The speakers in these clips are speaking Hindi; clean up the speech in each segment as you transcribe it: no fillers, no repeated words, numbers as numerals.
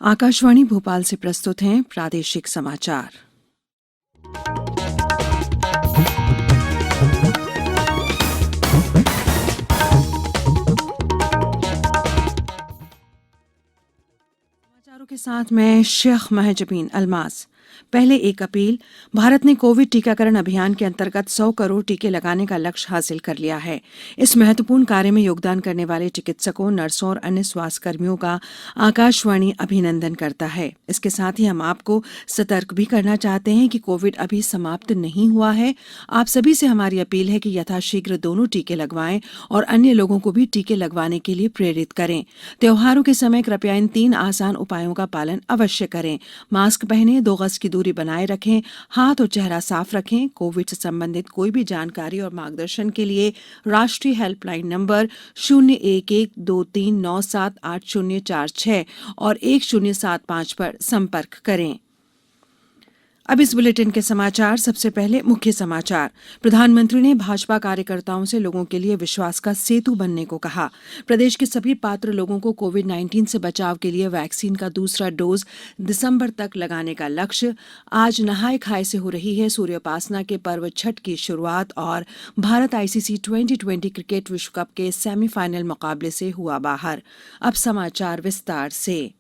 आकाशवाणी भोपाल से प्रस्तुत हैं प्रादेशिक समाचार। समाचारों के साथ मैं शेख महजबीन अल्मास। पहले एक अपील। भारत ने कोविड टीकाकरण अभियान के अंतर्गत 100 करोड़ टीके लगाने का लक्ष्य हासिल कर लिया है। इस महत्वपूर्ण कार्य में योगदान करने वाले चिकित्सकों, नर्सों और अन्य स्वास्थ्य कर्मियों का आकाशवाणी अभिनंदन करता है। इसके साथ ही हम आपको सतर्क भी करना चाहते हैं कि कोविड अभी समाप्त नहीं हुआ है। आप सभी से हमारी अपील है कि यथाशीघ्र दोनों टीके लगवाएं और अन्य लोगों को भी टीके लगवाने के लिए प्रेरित करें। त्योहारों के समय कृपया इन 3 आसान उपायों का पालन अवश्य करें। मास्क पहनें, 2 गज की दूरी बनाए रखें, हाथ और चेहरा साफ रखें। कोविड से संबंधित कोई भी जानकारी और मार्गदर्शन के लिए राष्ट्रीय हेल्पलाइन नंबर 0112397846 और 1075 पर संपर्क करें। अब इस बुलेटिन के समाचार। सबसे पहले मुख्य समाचार। प्रधानमंत्री ने भाजपा कार्यकर्ताओं से लोगों के लिए विश्वास का सेतु बनने को कहा। प्रदेश के सभी पात्र लोगों को कोविड-19 से बचाव के लिए वैक्सीन का दूसरा डोज दिसंबर तक लगाने का लक्ष्य। आज नहाय खाए से हो रही है सूर्योपासना के पर्व छठ की शुरुआत और भारत आईसीसी 2020 क्रिकेट विश्व कप के सेमीफाइनल मुकाबले से हुआ बाहर। अब समाचार विस्तार से।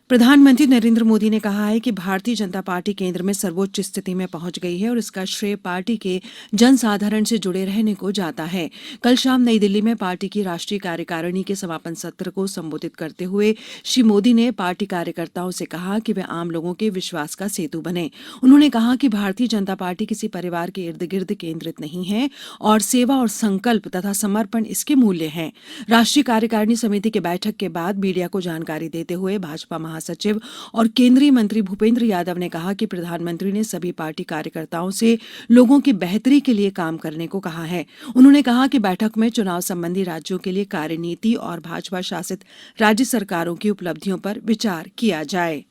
प्रधानमंत्री नरेंद्र मोदी ने कहा है कि भारतीय जनता पार्टी केंद्र में सर्वोच्च स्थिति में पहुंच गई है और इसका श्रेय पार्टी के जनसाधारण से जुड़े रहने को जाता है। कल शाम नई दिल्ली में पार्टी की राष्ट्रीय कार्यकारिणी के समापन सत्र को संबोधित करते हुए श्री मोदी ने पार्टी कार्यकर्ताओं से कहा कि वे आम लोगों के विश्वास का सेतु बने। उन्होंने कहा कि भारतीय जनता पार्टी किसी परिवार के इर्द गिर्द केंद्रित नहीं है और सेवा और संकल्प तथा समर्पण इसके मूल्य हैं। राष्ट्रीय कार्यकारिणी समिति की बैठक के बाद मीडिया को जानकारी देते हुए भाजपा महासचिव और केंद्रीय मंत्री भूपेंद्र यादव ने कहा कि प्रधानमंत्री ने सभी पार्टी कार्यकर्ताओं से लोगों की बेहतरी के लिए काम करने को कहा है। उन्होंने कहा कि बैठक में चुनाव संबंधी राज्यों के लिए कार्यनीति और भाजपा शासित राज्य सरकारों की उपलब्धियों पर विचार किया जाए।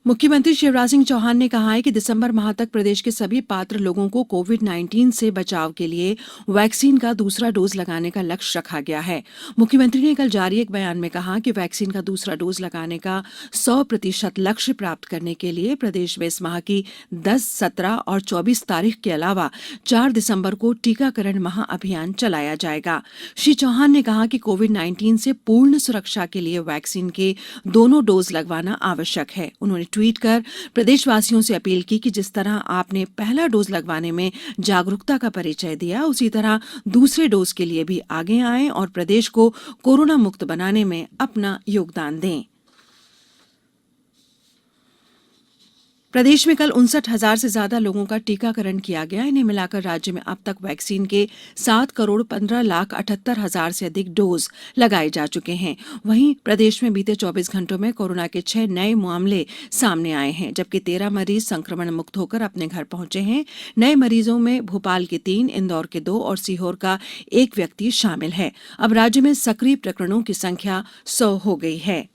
मुख्यमंत्री शिवराज सिंह चौहान ने कहा है कि दिसंबर माह तक प्रदेश के सभी पात्र लोगों को कोविड-19 से बचाव के लिए वैक्सीन का दूसरा डोज लगाने का लक्ष्य रखा गया है। मुख्यमंत्री ने कल जारी एक बयान में कहा कि वैक्सीन का दूसरा डोज लगाने का 100% लक्ष्य प्राप्त करने के लिए प्रदेश में इस माह की 10, 17 और 24 तारीख के अलावा 4 दिसंबर को टीकाकरण महाअभियान चलाया जाएगा। श्री चौहान ने कहा कि कोविड-19 से पूर्ण सुरक्षा के लिए वैक्सीन के दोनों डोज लगवाना आवश्यक है। उन्होंने ट्वीट कर प्रदेशवासियों से अपील की कि जिस तरह आपने पहला डोज लगवाने में जागरूकता का परिचय दिया, उसी तरह दूसरे डोज के लिए भी आगे आएं और प्रदेश को कोरोना मुक्त बनाने में अपना योगदान दें। प्रदेश में कल 59,000 से ज्यादा लोगों का टीकाकरण किया गया। इन्हें मिलाकर राज्य में अब तक वैक्सीन के 7,15,78,000 से अधिक डोज लगाए जा चुके हैं। वहीं प्रदेश में बीते 24 घंटों में कोरोना के 6 नए मामले सामने आए हैं, जबकि 13 मरीज संक्रमण मुक्त होकर अपने घर पहुंचे हैं। नए मरीजों में भोपाल के 3, इंदौर के 2 और सीहोर का 1 व्यक्ति शामिल है। अब राज्य में सक्रिय प्रकरणों की संख्या 100 हो गई है।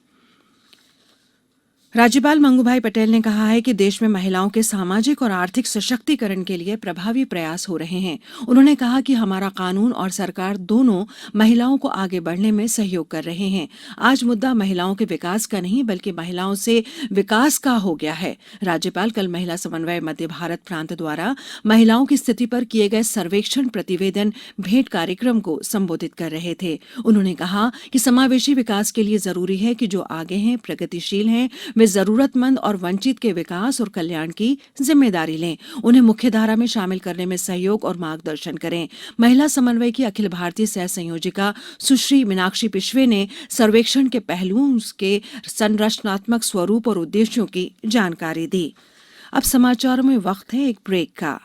राज्यपाल मंगूभाई पटेल ने कहा है कि देश में महिलाओं के सामाजिक और आर्थिक सशक्तिकरण के लिए प्रभावी प्रयास हो रहे हैं। उन्होंने कहा कि हमारा कानून और सरकार दोनों महिलाओं को आगे बढ़ने में सहयोग कर रहे हैं। आज मुद्दा महिलाओं के विकास का नहीं बल्कि महिलाओं से विकास का हो गया है। राज्यपाल कल महिला समन्वय मध्य भारत प्रांत द्वारा महिलाओं की स्थिति पर किए गए सर्वेक्षण प्रतिवेदन भेंट कार्यक्रम को संबोधित कर रहे थे। उन्होंने कहा कि समावेशी विकास के लिए जरूरी है कि जो आगे हैं, प्रगतिशील हैं, वे जरूरतमंद और वंचित के विकास और कल्याण की जिम्मेदारी लें। उन्हें मुख्यधारा में शामिल करने में सहयोग और मार्गदर्शन करें। महिला समन्वय की अखिल भारतीय सह संयोजिका सुश्री मीनाक्षी पिशवे ने सर्वेक्षण के पहलुओं, उसके संरचनात्मक स्वरूप और उद्देश्यों की जानकारी दी। अब समाचारों में वक्त है एक ब्रेक का।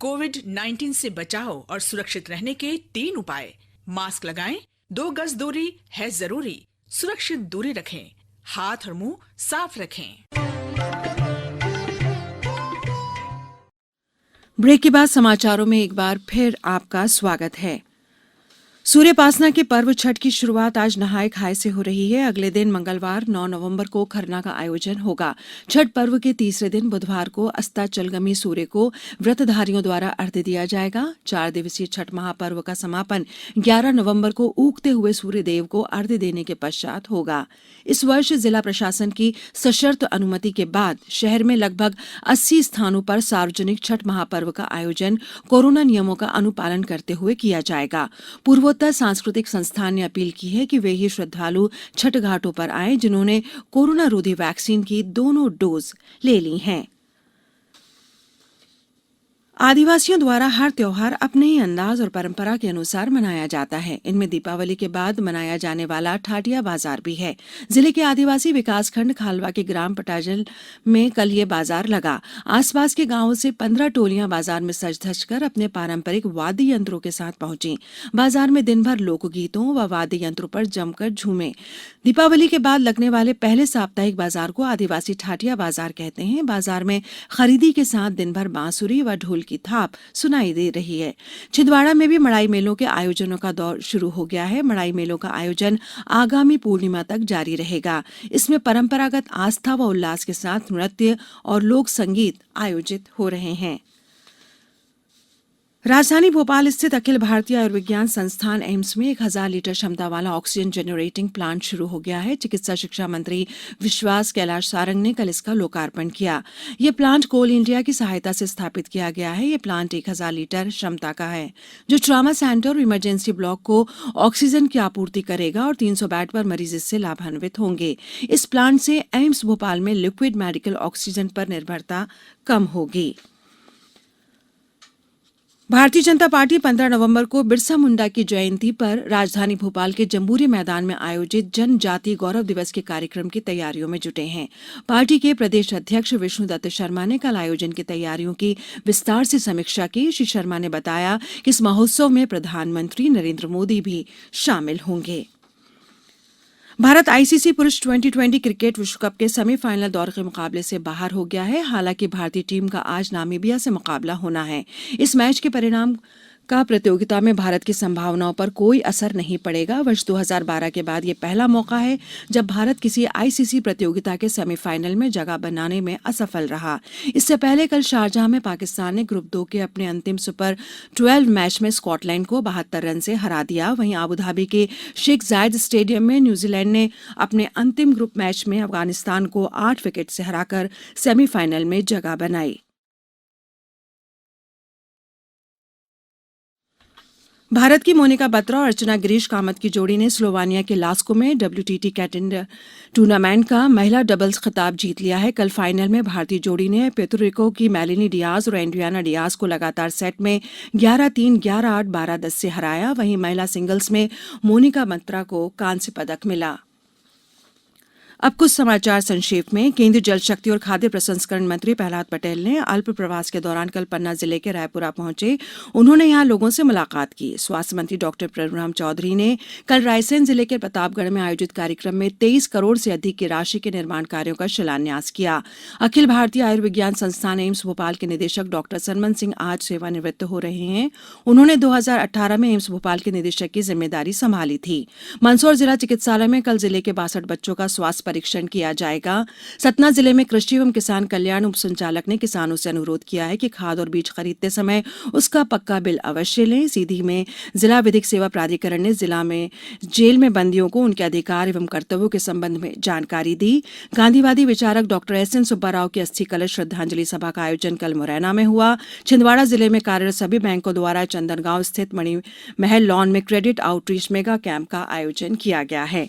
कोविड-19 से बचाव और सुरक्षित रहने के 3 उपाय। मास्क लगाएं, 2 गज दूरी है जरूरी, सुरक्षित दूरी रखें, हाथ और मुंह साफ रखें। ब्रेक के बाद समाचारों में एक बार फिर आपका स्वागत है। सूर्योपासना के पर्व छठ की शुरुआत आज नहाय खाए से हो रही है। अगले दिन मंगलवार 9 नवंबर को खरना का आयोजन होगा। छठ पर्व के तीसरे दिन बुधवार को अस्ताचलगामी सूर्य को व्रतधारियों द्वारा अर्घ्य दिया जाएगा। 4 दिवसीय छठ महापर्व का समापन 11 नवंबर को उगते हुए सूर्य देव को अर्घ्य देने के पश्चात होगा। इस वर्ष जिला प्रशासन की सशर्त अनुमति के बाद शहर में लगभग 80 स्थानों पर सार्वजनिक छठ महापर्व का आयोजन कोरोना नियमों का अनुपालन करते हुए किया जाएगा। पूर्वोत्तर सांस्कृतिक संस्थान ने अपील की है कि वे ही श्रद्धालु छठ घाटों पर आएं जिन्होंने कोरोना रोधी वैक्सीन की दोनों डोज ले ली हैं। आदिवासियों द्वारा हर त्योहार अपने ही अंदाज और परंपरा के अनुसार मनाया जाता है। इनमें दीपावली के बाद मनाया जाने वाला ठाटिया बाजार भी है। जिले के आदिवासी विकासखंड खालवा के ग्राम पटाजल में कल ये बाजार लगा। आसपास के गांवों से 15 टोलियां बाजार में सज धज कर अपने पारंपरिक वाद्य यंत्रों के साथ पहुंची। बाजार में दिन भर लोकगीतों व वाद्य यंत्रों पर जमकर झूमे। दीपावली के बाद लगने वाले पहले साप्ताहिक बाजार को आदिवासी ठाटिया बाजार कहते हैं। बाजार में खरीदी के साथ दिन भर बांसुरी व ढोल की थाप सुनाई दे रही है। छिंदवाड़ा में भी मड़ाई मेलों के आयोजनों का दौर शुरू हो गया है। मड़ाई मेलों का आयोजन आगामी पूर्णिमा तक जारी रहेगा। इसमें परंपरागत आस्था व उल्लास के साथ नृत्य और लोक संगीत आयोजित हो रहे हैं। राजधानी भोपाल स्थित अखिल भारतीय आयुर्विज्ञान संस्थान एम्स में 1000 लीटर क्षमता वाला ऑक्सीजन जनरेटिंग प्लांट शुरू हो गया है। चिकित्सा शिक्षा मंत्री विश्वास कैलाश सारंग ने कल इसका लोकार्पण किया। यह प्लांट कोल इंडिया की सहायता से स्थापित किया गया है। यह प्लांट 1000 लीटर क्षमता का है, जो ट्रॉमा सेंटर और इमरजेंसी ब्लॉक को ऑक्सीजन की आपूर्ति करेगा और 300 बेड पर मरीज इससे लाभान्वित होंगे। इस प्लांट से एम्स भोपाल में लिक्विड मेडिकल ऑक्सीजन पर निर्भरता कम होगी। भारतीय जनता पार्टी 15 नवंबर को बिरसा मुंडा की जयंती पर राजधानी भोपाल के जम्बूरी मैदान में आयोजित जनजाति गौरव दिवस के कार्यक्रम की तैयारियों में जुटे हैं। पार्टी के प्रदेश अध्यक्ष विष्णुदत्त शर्मा ने कल आयोजन की तैयारियों की विस्तार से समीक्षा की। श्री शर्मा ने बताया कि इस महोत्सव में प्रधानमंत्री नरेंद्र मोदी भी शामिल होंगे। भारत आईसीसी पुरुष 2020 क्रिकेट विश्व कप के सेमीफाइनल दौर के मुकाबले से बाहर हो गया है। हालांकि भारतीय टीम का आज नामीबिया से मुकाबला होना है। इस मैच के परिणाम का प्रतियोगिता में भारत की संभावनाओं पर कोई असर नहीं पड़ेगा। वर्ष 2012 के बाद ये पहला मौका है जब भारत किसी आईसीसी प्रतियोगिता के सेमीफाइनल में जगह बनाने में असफल रहा। इससे पहले कल शारजाह में पाकिस्तान ने ग्रुप 2 के अपने अंतिम सुपर 12 मैच में स्कॉटलैंड को 72 रन से हरा दिया। वहीं आबूधाबी के शेख जायद स्टेडियम में न्यूजीलैंड ने अपने अंतिम ग्रुप मैच में अफगानिस्तान को 8 विकेट से हराकर सेमीफाइनल में जगह बनाई। भारत की मोनिका बत्रा और अर्चना गिरीश कामत की जोड़ी ने स्लोवानिया के लास्को में WTT कैटेंडर टूर्नामेंट का महिला डबल्स खिताब जीत लिया है। कल फाइनल में भारतीय जोड़ी ने प्यूर्टोरिको की मेलिनी डियाज और एंड्रियाना डियाज को लगातार सेट में 11-3, 11-8, 12-10 से हराया। वहीं महिला सिंगल्स में मोनिका बत्रा को कांस्य पदक मिला। अब कुछ समाचार संक्षेप में। केंद्रीय जल शक्ति और खाद्य प्रसंस्करण मंत्री प्रहलाद पटेल ने अल्प प्रवास के दौरान कल पन्ना जिले के रायपुरा पहुंचे। उन्होंने यहां लोगों से मुलाकात की। स्वास्थ्य मंत्री डॉक्टर प्रभुराम चौधरी ने कल रायसेन जिले के प्रतापगढ़ में आयोजित कार्यक्रम में 23 करोड़ से अधिक की राशि के निर्माण कार्यों का शिलान्यास किया। अखिल भारतीय आयुर्विज्ञान संस्थान एम्स भोपाल के निदेशक डॉक्टर सनमन सिंह आज सेवानिवृत्त हो रहे हैं। उन्होंने 2018 में एम्स भोपाल के निदेशक की जिम्मेदारी संभाली थी। मंदसौर जिला चिकित्सालय में कल जिले के 62 बच्चों का स्वास्थ्य परीक्षण किया जाएगा। सतना जिले में कृषि एवं किसान कल्याण उप संचालक ने किसानों से अनुरोध किया है कि खाद और बीज खरीदते समय उसका पक्का बिल अवश्य लें। सीधी में जिला विधिक सेवा प्राधिकरण ने जिला में जेल में बंदियों को उनके अधिकार एवं कर्तव्यों के संबंध में जानकारी दी। गांधीवादी विचारक डॉक्टर एस.एन. सुब्बाराव की अस्थि कलश श्रद्धांजलि सभा का आयोजन कल मुरैना में हुआ। छिंदवाड़ा जिले में कार्यरत सभी बैंकों द्वारा चंदनगांव स्थित मणिमहल लॉन में क्रेडिट आउटरीच मेगा कैंप का आयोजन किया गया है।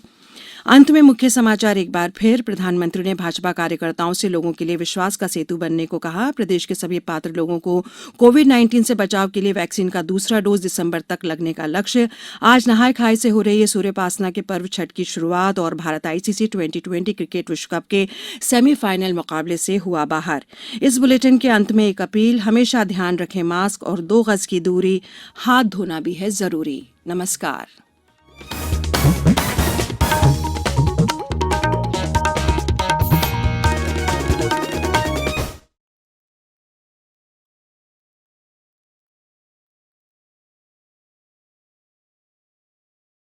अंत में मुख्य समाचार एक बार फिर। प्रधानमंत्री ने भाजपा कार्यकर्ताओं से लोगों के लिए विश्वास का सेतु बनने को कहा। प्रदेश के सभी पात्र लोगों को कोविड-19 से बचाव के लिए वैक्सीन का दूसरा डोज दिसंबर तक लगने का लक्ष्य। आज नहाय खाए से हो रही है सूर्योपासना के पर्व छठ की शुरुआत और भारत आईसीसी 2020 क्रिकेट विश्व कप के सेमीफाइनल मुकाबले से हुआ बाहर। इस बुलेटिन के अंत में एक अपील। हमेशा ध्यान रखें, मास्क और 2 गज की दूरी, हाथ धोना भी है जरूरी। नमस्कार।